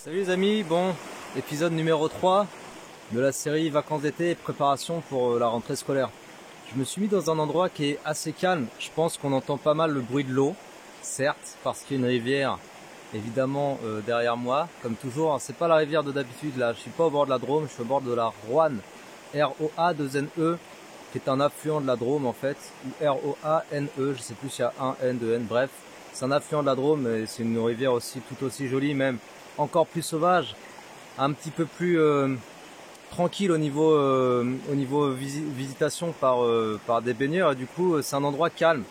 Salut les amis, bon, épisode numéro 3 de la série vacances d'été et préparation pour la rentrée scolaire. Je me suis mis dans un endroit qui est assez calme, je pense qu'on entend pas mal le bruit de l'eau, certes, parce qu'il y a une rivière évidemment derrière moi, comme toujours, hein, c'est pas la rivière de d'habitude là, je suis pas au bord de la Drôme, je suis au bord de la Roanne, R-O-A-2-N-E, qui est un affluent de la Drôme en fait, ou R-O-A-N-E, je sais plus s'il y a un N, deux N, bref, c'est un affluent de la Drôme et c'est une rivière aussi tout aussi jolie, même encore plus sauvage, un petit peu plus tranquille au niveau visitation par des baigneurs, et du coup c'est un endroit calme.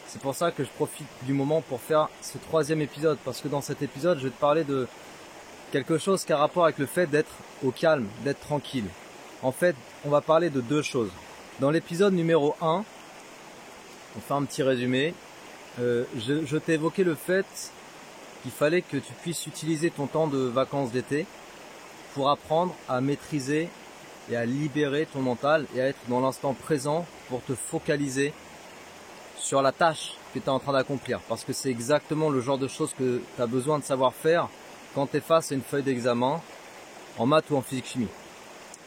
C'est pour ça que je profite du moment pour faire ce troisième épisode, parce que dans cet épisode je vais te parler de quelque chose qui a rapport avec le fait d'être au calme, d'être tranquille. En fait, on va parler de deux choses. Dans l'épisode numéro 1, on fait un petit résumé, je t'ai évoqué le fait qu'il fallait que tu puisses utiliser ton temps de vacances d'été pour apprendre à maîtriser et à libérer ton mental et à être dans l'instant présent pour te focaliser sur la tâche que tu es en train d'accomplir. Parce que c'est exactement le genre de choses que tu as besoin de savoir faire quand tu es face à une feuille d'examen en maths ou en physique-chimie.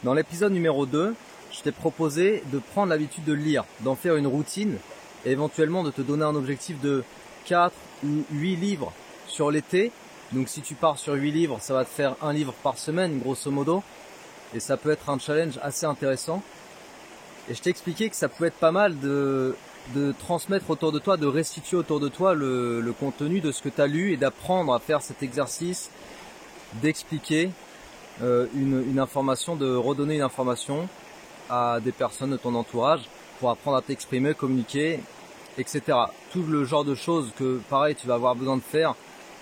Dans l'épisode numéro 2, je t'ai proposé de prendre l'habitude de lire, d'en faire une routine et éventuellement de te donner un objectif de 4 ou 8 livres sur l'été. Donc si tu pars sur 8 livres, ça va te faire un livre par semaine grosso modo. Et ça peut être un challenge assez intéressant. Et je t'ai expliqué que ça pouvait être pas mal de transmettre autour de toi, de restituer autour de toi le contenu de ce que tu as lu et d'apprendre à faire cet exercice, d'expliquer une information, de redonner une information à des personnes de ton entourage pour apprendre à t'exprimer, communiquer, etc. Tout le genre de choses que pareil tu vas avoir besoin de faire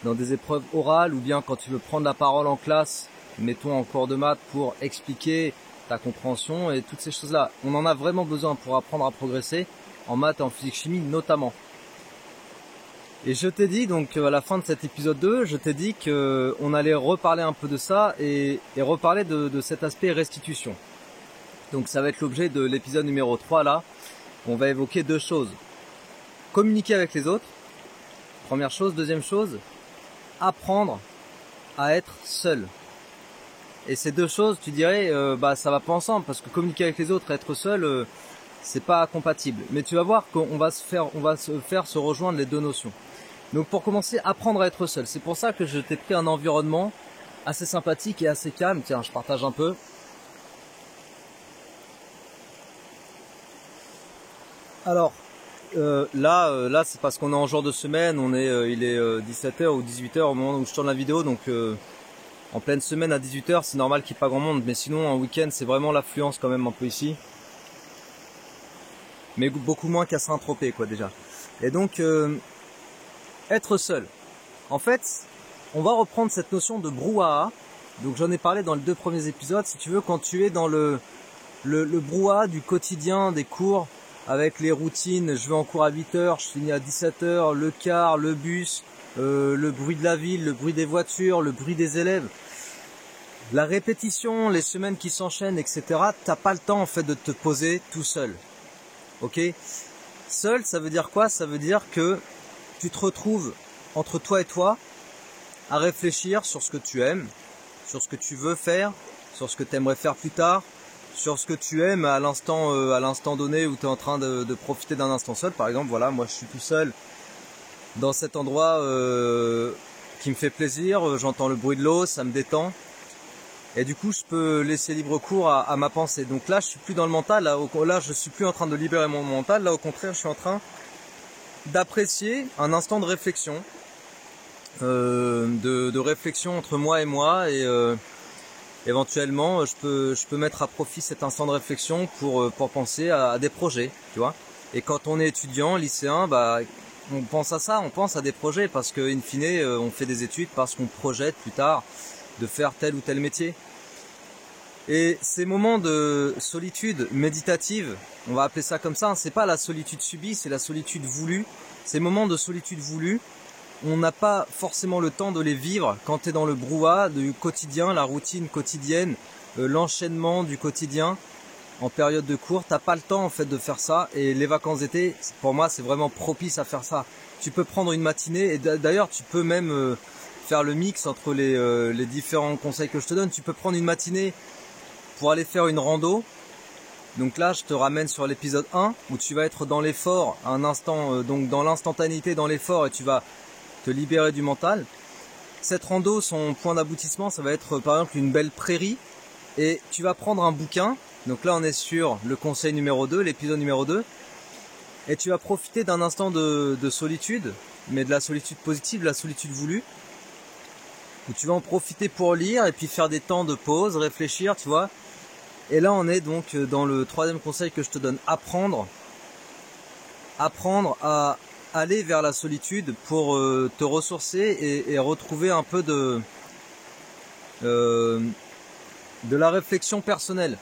dans des épreuves orales ou bien quand tu veux prendre la parole en classe, mettons en cours de maths pour expliquer ta compréhension et toutes ces choses-là. On en a vraiment besoin pour apprendre à progresser en maths et en physique-chimie notamment. Et je t'ai dit donc à la fin de cet épisode 2, je t'ai dit qu'on allait reparler un peu de ça et reparler de cet aspect restitution. Donc ça va être l'objet de l'épisode numéro 3 là. On va évoquer deux choses. Communiquer avec les autres, première chose. Deuxième chose, apprendre à être seul. Et ces deux choses, tu dirais, ça va pas ensemble, parce que communiquer avec les autres et être seul, c'est pas compatible. Mais tu vas voir qu'on va se faire se rejoindre les deux notions. Donc pour commencer, apprendre à être seul. C'est pour ça que je t'ai pris un environnement assez sympathique et assez calme. Tiens, je partage un peu. Alors, là c'est parce qu'on est en jour de semaine, il est 17h ou 18h au moment où je tourne la vidéo, donc en pleine semaine à 18h c'est normal qu'il n'y ait pas grand monde, mais sinon en week-end c'est vraiment l'affluence quand même un peu ici, mais beaucoup moins qu'à Saint-Tropez quoi déjà. Et donc être seul, en fait on va reprendre cette notion de brouhaha, donc j'en ai parlé dans les deux premiers épisodes, si tu veux, quand tu es dans le brouhaha du quotidien, des cours, avec les routines, je vais en cours à 8h, je finis à 17h, le car, le bus, le bruit de la ville, le bruit des voitures, le bruit des élèves, la répétition, les semaines qui s'enchaînent, etc. T'as pas le temps en fait de te poser tout seul. Ok ? Seul, ça veut dire quoi ? Ça veut dire que tu te retrouves entre toi et toi à réfléchir sur ce que tu aimes, sur ce que tu veux faire, sur ce que tu aimerais faire plus tard, sur ce que tu aimes à l'instant donné où tu es en train de profiter d'un instant seul. Par exemple, voilà, moi je suis tout seul dans cet endroit qui me fait plaisir, j'entends le bruit de l'eau, ça me détend. Et du coup, je peux laisser libre cours à ma pensée. Donc là, je suis plus dans le mental, là je suis plus en train de libérer mon mental, là au contraire, je suis en train d'apprécier un instant de réflexion, de réflexion entre moi et moi, et éventuellement, je peux mettre à profit cet instant de réflexion pour penser à des projets, tu vois. Et quand on est étudiant, lycéen, on pense à ça, on pense à des projets parce que, in fine, on fait des études parce qu'on projette plus tard de faire tel ou tel métier. Et ces moments de solitude méditative, on va appeler ça comme ça, hein, c'est pas la solitude subie, c'est la solitude voulue. Ces moments de solitude voulue, on n'a pas forcément le temps de les vivre quand tu es dans le brouhaha du quotidien, la routine quotidienne, l'enchaînement du quotidien en période de cours. T'as pas le temps en fait de faire ça, et les vacances d'été, pour moi, c'est vraiment propice à faire ça. Tu peux prendre une matinée, et d'ailleurs tu peux même faire le mix entre les différents conseils que je te donne. Tu peux prendre une matinée pour aller faire une rando. Donc là, je te ramène sur l'épisode 1 où tu vas être dans l'effort, un instant, donc dans l'instantanéité, dans l'effort, et tu vas te libérer du mental. Cette rando, son point d'aboutissement, ça va être par exemple une belle prairie, et tu vas prendre un bouquin. Donc là, on est sur le conseil numéro 2, l'épisode numéro 2, et tu vas profiter d'un instant de solitude, mais de la solitude positive, de la solitude voulue, où tu vas en profiter pour lire et puis faire des temps de pause, réfléchir, tu vois. Et là, on est donc dans le troisième conseil que je te donne, apprendre à aller vers la solitude pour te ressourcer et retrouver un peu de la réflexion personnelle.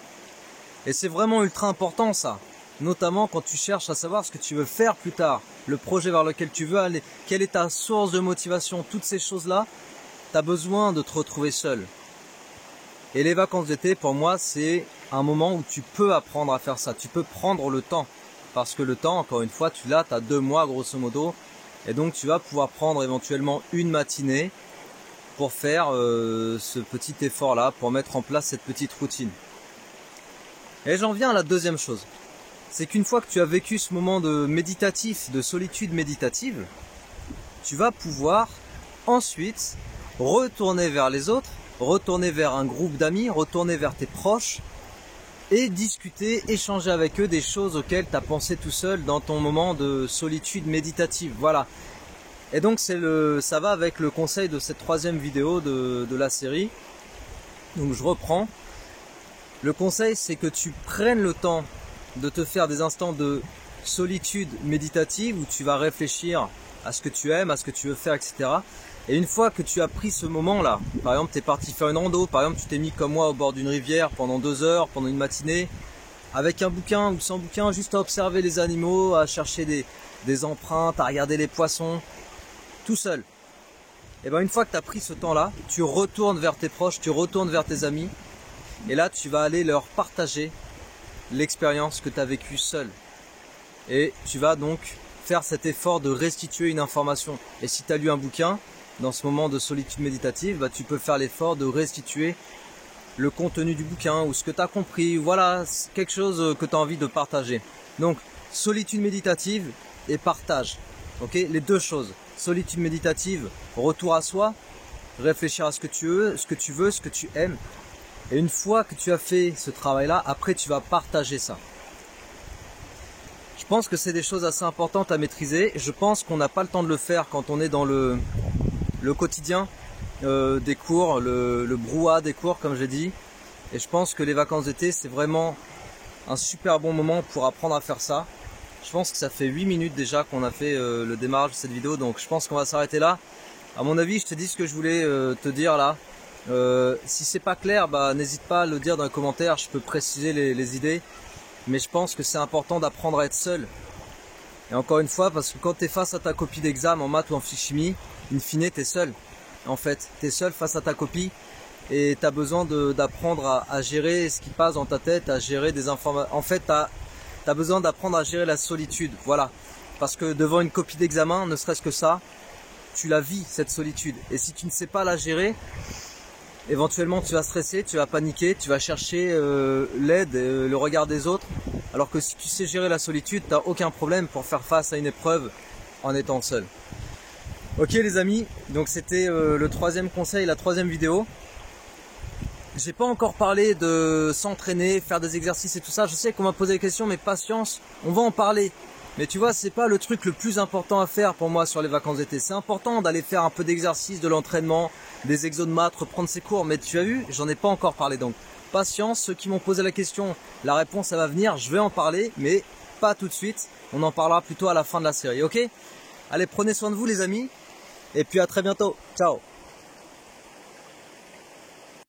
Et c'est vraiment ultra important ça, notamment quand tu cherches à savoir ce que tu veux faire plus tard, le projet vers lequel tu veux aller, quelle est ta source de motivation, toutes ces choses-là, tu as besoin de te retrouver seul. Et les vacances d'été, pour moi, c'est un moment où tu peux apprendre à faire ça. Tu peux prendre le temps. Parce que le temps, encore une fois, tu l'as, tu as 2 mois grosso modo. Et donc, tu vas pouvoir prendre éventuellement une matinée pour faire ce petit effort-là, pour mettre en place cette petite routine. Et j'en viens à la deuxième chose. C'est qu'une fois que tu as vécu ce moment de méditatif, de solitude méditative, tu vas pouvoir ensuite retourner vers les autres, retourner vers un groupe d'amis, retourner vers tes proches et discuter, échanger avec eux des choses auxquelles tu as pensé tout seul dans ton moment de solitude méditative. Voilà. Et donc ça va avec le conseil de cette troisième vidéo de la série. Donc je reprends. Le conseil, c'est que tu prennes le temps de te faire des instants de solitude méditative où tu vas réfléchir à ce que tu aimes, à ce que tu veux faire, etc. Et une fois que tu as pris ce moment-là, par exemple tu es parti faire une rando, par exemple tu t'es mis comme moi au bord d'une rivière pendant 2 heures, pendant une matinée, avec un bouquin ou sans bouquin, juste à observer les animaux, à chercher des empreintes, à regarder les poissons, tout seul. Et bien une fois que tu as pris ce temps-là, tu retournes vers tes proches, tu retournes vers tes amis, et là tu vas aller leur partager l'expérience que tu as vécue seul. Et tu vas donc faire cet effort de restituer une information. Et si tu as lu un bouquin, dans ce moment de solitude méditative, bah, tu peux faire l'effort de restituer le contenu du bouquin ou ce que tu as compris. Voilà, quelque chose que tu as envie de partager. Donc, solitude méditative et partage. Okay, les deux choses. Solitude méditative, retour à soi, réfléchir à ce que tu veux, ce que tu aimes. Et une fois que tu as fait ce travail-là, après tu vas partager ça. Je pense que c'est des choses assez importantes à maîtriser. Je pense qu'on n'a pas le temps de le faire quand on est dans le quotidien des cours, le brouhaha des cours comme j'ai dit. Et je pense que les vacances d'été c'est vraiment un super bon moment pour apprendre à faire ça. Je pense que ça fait 8 minutes déjà qu'on a fait le démarrage de cette vidéo, donc je pense qu'on va s'arrêter là. À mon avis, je te dis ce que je voulais te dire là. Si c'est pas clair, bah, n'hésite pas à le dire dans les commentaires, je peux préciser les idées. Mais je pense que c'est important d'apprendre à être seul. Et encore une fois, parce que quand tu es face à ta copie d'examen en maths ou en physique-chimie, in fine, tu es seul. En fait, tu es seul face à ta copie et tu as besoin d'apprendre à gérer ce qui passe dans ta tête, à gérer des informations. En fait, tu as besoin d'apprendre à gérer la solitude. Voilà. Parce que devant une copie d'examen, ne serait-ce que ça, tu la vis, cette solitude. Et si tu ne sais pas la gérer, éventuellement tu vas stresser, tu vas paniquer, tu vas chercher l'aide, le regard des autres. Alors que si tu sais gérer la solitude, tu n'as aucun problème pour faire face à une épreuve en étant seul. Ok les amis, donc c'était le troisième conseil, la troisième vidéo. J'ai pas encore parlé de s'entraîner, faire des exercices et tout ça. Je sais qu'on m'a posé des questions, mais patience, on va en parler. Mais tu vois, c'est pas le truc le plus important à faire pour moi sur les vacances d'été. C'est important d'aller faire un peu d'exercice, de l'entraînement, des exos de maths, reprendre ses cours. Mais tu as vu, j'en ai pas encore parlé. Donc patience, ceux qui m'ont posé la question, la réponse elle va venir. Je vais en parler, mais pas tout de suite. On en parlera plutôt à la fin de la série, ok? Allez, prenez soin de vous les amis. Et puis à très bientôt. Ciao!